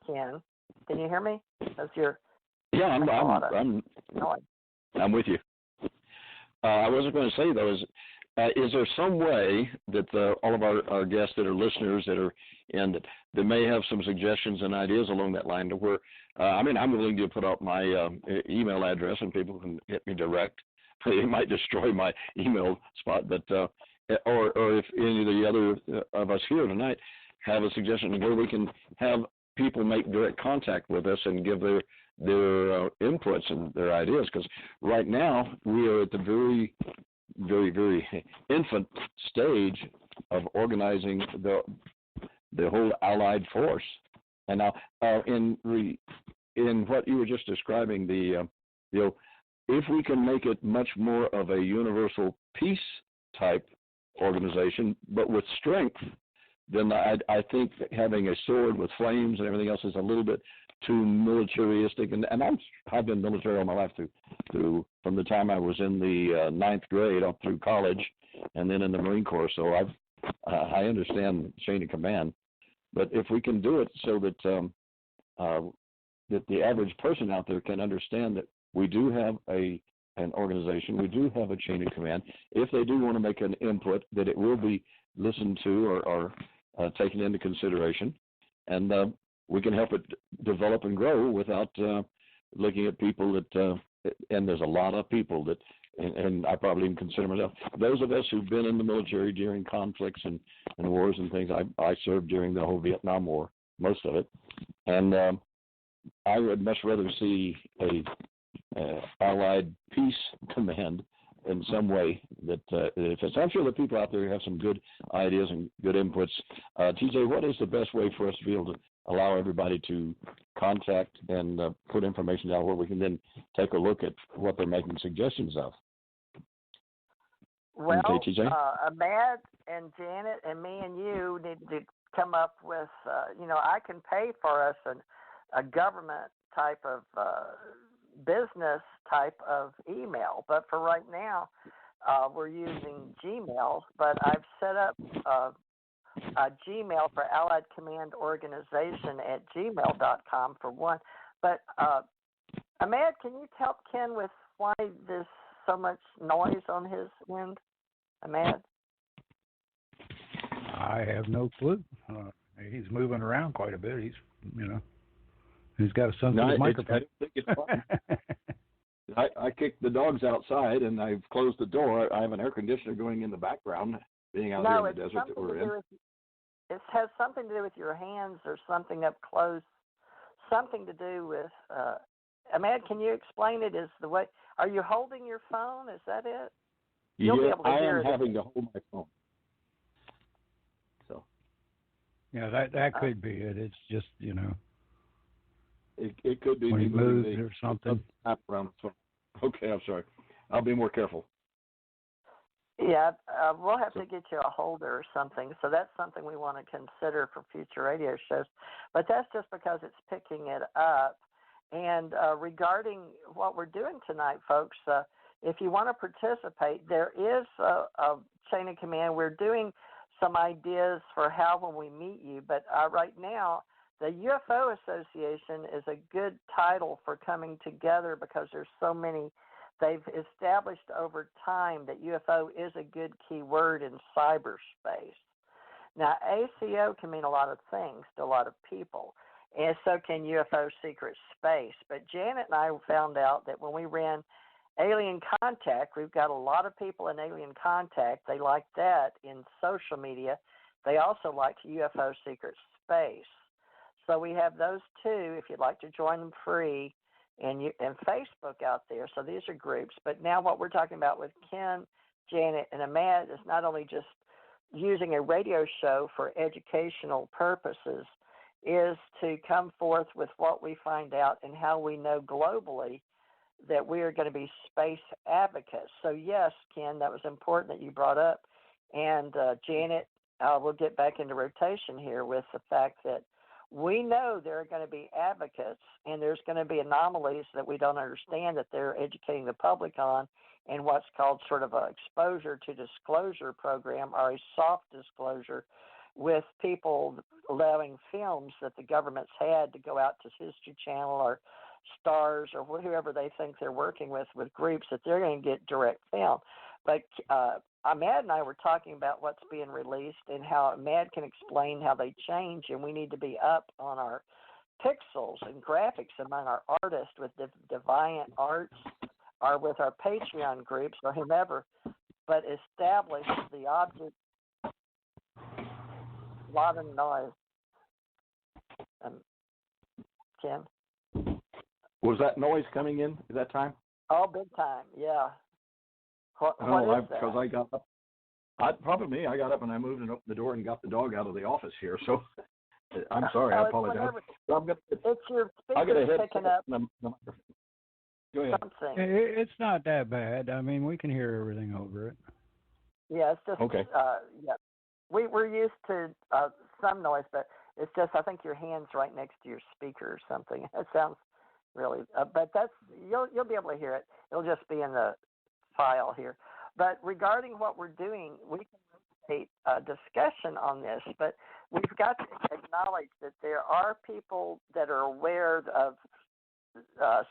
Ken. Can you hear me? That's your. Yeah, I'm with you. I wasn't going to say though, is there some way that all of our guests that are listeners that may have some suggestions and ideas along that line to where, I'm willing to put out my email address and people can hit me direct. It might destroy my email spot, but or if any of the other of us here tonight have a suggestion where we can have people make direct contact with us and give their inputs and their ideas, because right now we are at the very, very, very infant stage of organizing the whole Allied force. And now, in what you were just describing, if we can make it much more of a universal peace type organization, but with strength, then I think having a sword with flames and everything else is a little bit too militaristic. And I've been military all my life through from the time I was in the ninth grade up through college, and then in the Marine Corps. So I understand chain of command. But if we can do it so that that the average person out there can understand that we do have an organization, we do have a chain of command. If they do want to make an input, that it will be listened to or taken into consideration, and we can help it develop and grow without looking at people that. And there's a lot of people that, and I probably even consider myself, those of us who've been in the military during conflicts and wars and things. I served during the whole Vietnam War, most of it, and I would much rather see a Allied Peace Command in some way that if it's, I'm sure the people out there have some good ideas and good inputs. TJ, what is the best way for us to be able to allow everybody to contact and put information down where we can then take a look at what they're making suggestions of? Well, okay, TJ? Ahmad and Janet and me and you need to come up with, I can pay for us a government type of business type of email, but for right now we're using Gmail, but I've set up a Gmail for Allied Command Organization at gmail.com for one. But Ahmad, can you help Ken with why there's so much noise on his end? Ahmad? I have no clue. He's moving around quite a bit. He's got a sensitive microphone. I think it's fine. I kicked the dogs outside, and I've closed the door. I have an air conditioner going in the background, being out here in the desert that we're in. It has something to do with your hands or something up close, something to do with, Ahmad, can you explain it as the way, are you holding your phone? Is that it? You'll be able to hear it. I am having to hold my phone. So. Yeah, that could be it. It's just, It could be when he moves or something. Okay, I'm sorry. I'll be more careful. Yeah, we'll have to get you a holder or something. So that's something we want to consider for future radio shows. But that's just because it's picking it up. And regarding what we're doing tonight, folks, if you want to participate, there is a chain of command. We're doing some ideas for how when we meet you. But right now, the UFO Association is a good title for coming together because there's so many. They've established over time that UFO is a good key word in cyberspace. Now, ACO can mean a lot of things to a lot of people, and so can UFO Secret Space. But Janet and I found out that when we ran Alien Contact, we've got a lot of people in Alien Contact. They like that in social media. They also like UFO Secret Space. So we have those two, if you'd like to join them free, and Facebook out there. So these are groups. But now what we're talking about with Ken, Janet, and Ahmad is not only just using a radio show for educational purposes, is to come forth with what we find out and how we know globally that we are going to be space advocates. So yes, Ken, that was important that you brought up. And Janet, we'll get back into rotation here with the fact that we know there are going to be advocates and there's going to be anomalies that we don't understand that they're educating the public on, and what's called sort of a exposure to disclosure program or a soft disclosure with people allowing films that the government's had to go out to History Channel or Stars or whoever they think they're working with groups, that they're going to get direct film. But Ahmad and I were talking about what's being released and how Ahmad can explain how they change, and we need to be up on our pixels and graphics among our artists with Deviant Arts or with our Patreon groups or whomever, but establish the object. A lot of noise. Ken? Was that noise coming in at that time? Oh, big time, yeah. What is that? Because I got up. Probably me. I got up and I moved and opened the door and got the dog out of the office here. So I'm sorry. I apologize. It's your speakers picking up. Go ahead. Something. It's not that bad. I mean, we can hear everything over it. Yeah, it's just okay. Yeah, we're used to some noise, but it's just I think your hand's right next to your speaker or something. It sounds really, but that's you'll be able to hear it. It'll just be in the file here. But regarding what we're doing, we can take a discussion on this, but we've got to acknowledge that there are people that are aware of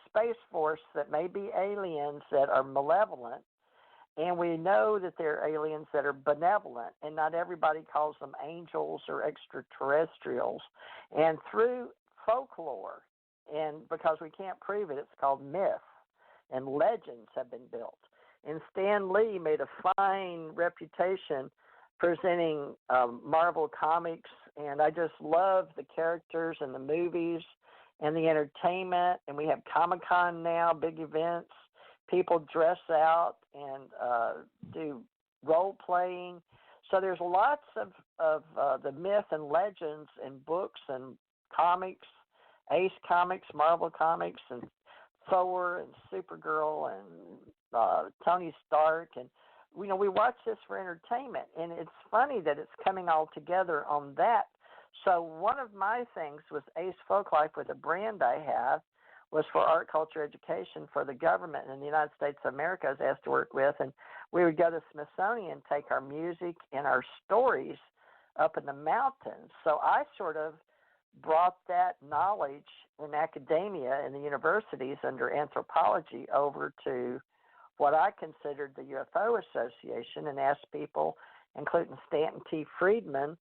Space Force that may be aliens that are malevolent, and we know that there are aliens that are benevolent, and not everybody calls them angels or extraterrestrials. And through folklore, and because we can't prove it, it's called myth, and legends have been built. And Stan Lee made a fine reputation presenting Marvel comics, and I just love the characters and the movies and the entertainment. And we have Comic-Con now, big events. People dress out and do role-playing. So there's lots of the myth and legends in books and comics, Ace Comics, Marvel Comics, and Thor and Supergirl and Tony Stark. And, we watch this for entertainment. And it's funny that it's coming all together on that. So one of my things with Ace Folklife, with a brand I have, was for art, culture, education for the government in the United States of America I was asked to work with. And we would go to Smithsonian, take our music and our stories up in the mountains. So I sort of brought that knowledge in academia in the universities under anthropology over to what I considered the UFO Association and asked people, including Stanton T. Friedman,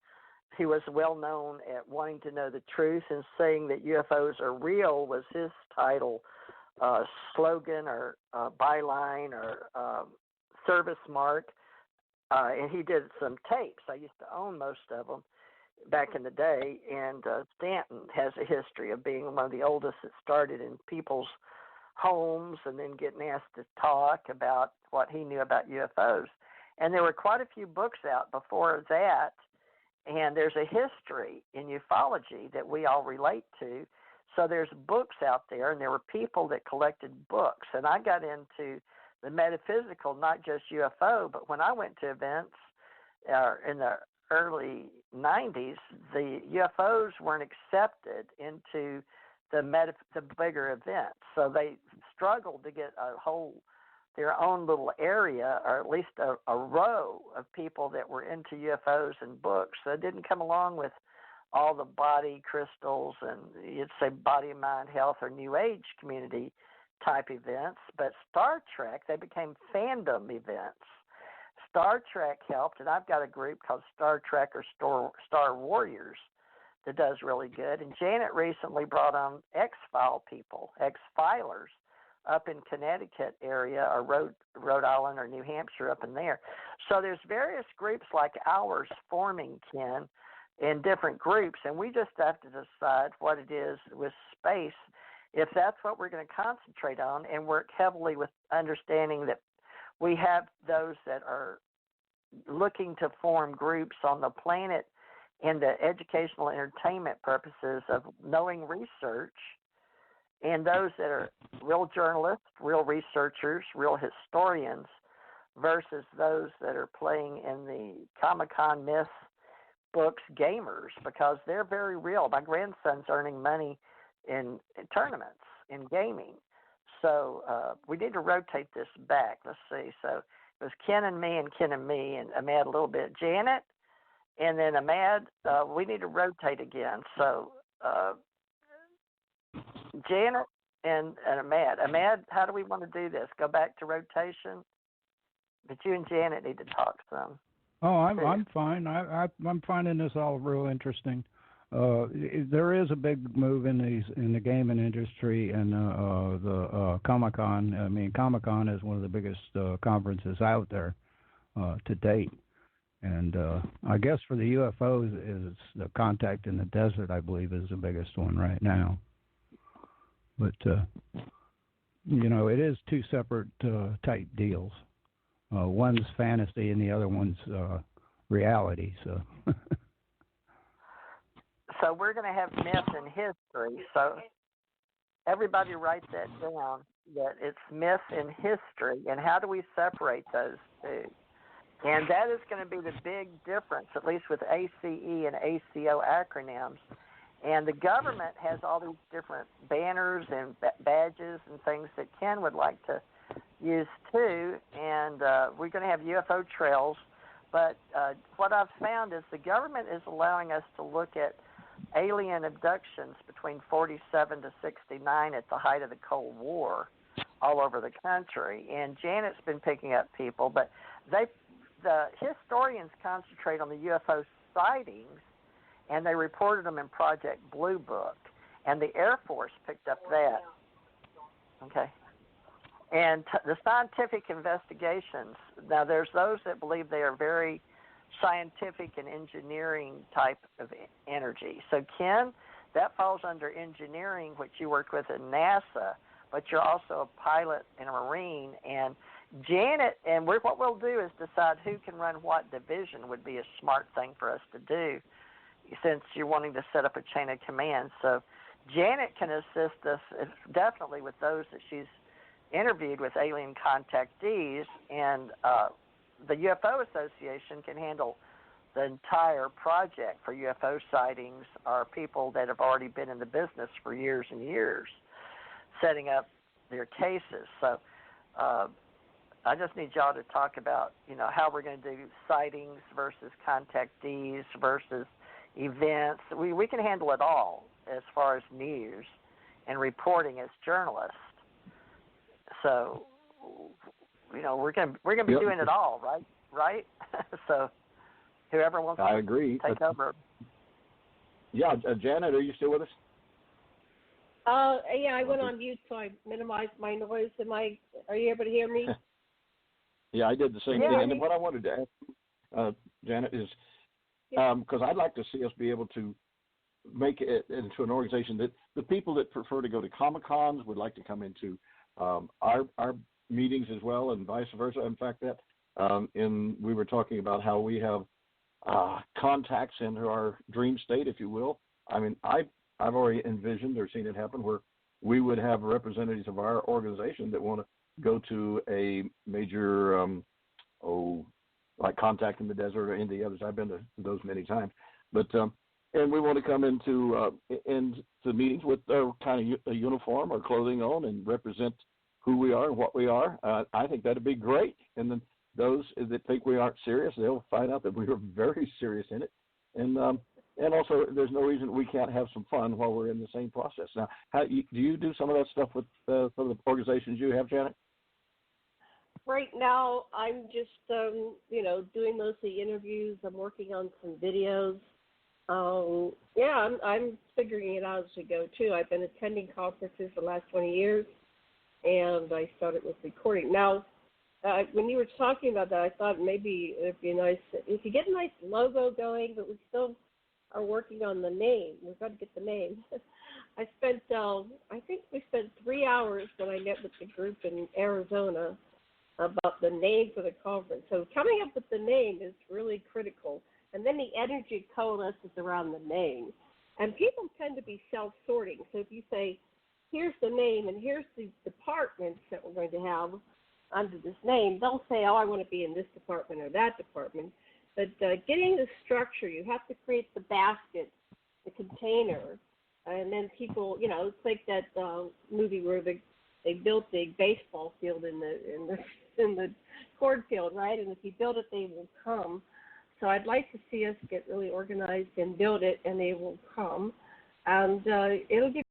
who was well known at wanting to know the truth and saying that UFOs are real was his title, slogan or byline or service mark. And he did some tapes. I used to own most of them back in the day. And Stanton has a history of being one of the oldest that started in people's homes and then getting asked to talk about what he knew about UFOs. And there were quite a few books out before that. And there's a history in ufology that we all relate to. So there's books out there, and there were people that collected books. And I got into the metaphysical, not just UFO, but when I went to events in the early 90s, the UFOs weren't accepted into the bigger events. So they struggled to get their own little area, or at least a row of people that were into UFOs and books. So it didn't come along with all the body crystals and you'd say body, mind, health, or New Age community type events. But Star Trek, they became fandom events. Star Trek helped, and I've got a group called Star Trek or Star Warriors that does really good. And Janet recently brought on X-File people, X-Filers, up in Connecticut area or Rhode Island or New Hampshire up in there. So there's various groups like ours forming, Ken, in different groups, and we just have to decide what it is with space, if that's what we're going to concentrate on, and work heavily with understanding that we have those that are looking to form groups on the planet in the educational entertainment purposes of knowing research, and those that are real journalists, real researchers, real historians, versus those that are playing in the Comic-Con myth books gamers, because they're very real. My grandson's earning money in tournaments, in gaming. So we need to rotate this back. Let's see. So it was Ken and me, and Ahmad a little bit. Janet, And then Ahmad, we need to rotate again. So Janet and Ahmad. Ahmad, how do we want to do this? Go back to rotation? But you and Janet need to talk some. Oh, I'm fine. I'm finding this all real interesting. There is a big move in the gaming industry, and the Comic-Con. I mean, Comic-Con is one of the biggest conferences out there to date. And I guess for the UFOs, is the Contact in the Desert, I believe, is the biggest one right now. But it is two separate type deals. One's fantasy and the other one's reality. So. So we're going to have myth and history. So everybody write that down, that it's myth and history. And how do we separate those two? And that is going to be the big difference, at least with ACE and ACO acronyms. And the government has all these different banners and badges and things that Ken would like to use too. And we're going to have UFO trails. But what I've found is the government is allowing us to look at alien abductions between 47 to 69 at the height of the Cold War all over the country. And Janet's been picking up people, but the historians concentrate on the UFO sightings, and they reported them in Project Blue Book, and the Air Force picked up that. Okay. And the scientific investigations, now there's those that believe they are very scientific and engineering type of energy. So, Ken, that falls under engineering, which you work with at NASA, but you're also a pilot and a Marine. And Janet, and what we'll do is decide who can run what division would be a smart thing for us to do, since you're wanting to set up a chain of command. So Janet can assist us definitely with those that she's interviewed with alien contactees, and the UFO Association can handle the entire project for UFO sightings, are people that have already been in the business for years and years setting up their cases. So I just need y'all to talk about, how we're going to do sightings versus contactees versus events. We can handle it all as far as news and reporting as journalists. So, we're going to be doing it all, right? So, whoever wants I to agree. take over. Yeah, Janet, are you still with us? Yeah, I went on mute, so I minimized my noise. Are you able to hear me? Yeah, I did the same thing. And what I wanted to ask, Janet, is because I'd like to see us be able to make it into an organization that the people that prefer to go to Comic-Cons would like to come into our meetings as well, and vice versa. In fact, we were talking about how we have contacts into our dream state, if you will. I mean, I've already envisioned or seen it happen where we would have representatives of our organization that want to go to a major, like Contact in the Desert or any of the others. I've been to those many times. But and we want to come into meetings with kind of a uniform or clothing on and represent who we are and what we are. I think that'd be great. And then those that think we aren't serious, they'll find out that we are very serious in it. And also, there's no reason we can't have some fun while we're in the same process. Now, do you do some of that stuff with some of the organizations you have, Janet? Right now, I'm just, doing mostly interviews. I'm working on some videos. I'm figuring it out as we go, too. I've been attending conferences for the last 20 years, and I started with recording. Now, when you were talking about that, I thought maybe it would be nice if you get a nice logo going, but we still are working on the name. We've got to get the name. I think we spent 3 hours when I met with the group in Arizona about the name for the conference. So coming up with the name is really critical. And then the energy coalesces around the name. And people tend to be self-sorting. So if you say, here's the name and here's the departments that we're going to have under this name, they'll say, I want to be in this department or that department. But getting the structure, you have to create the basket, the container, and then people, it's like that movie where they built a baseball field in the cornfield, right? And if you build it, they will come. So I'd like to see us get really organized and build it, and they will come. And it'll give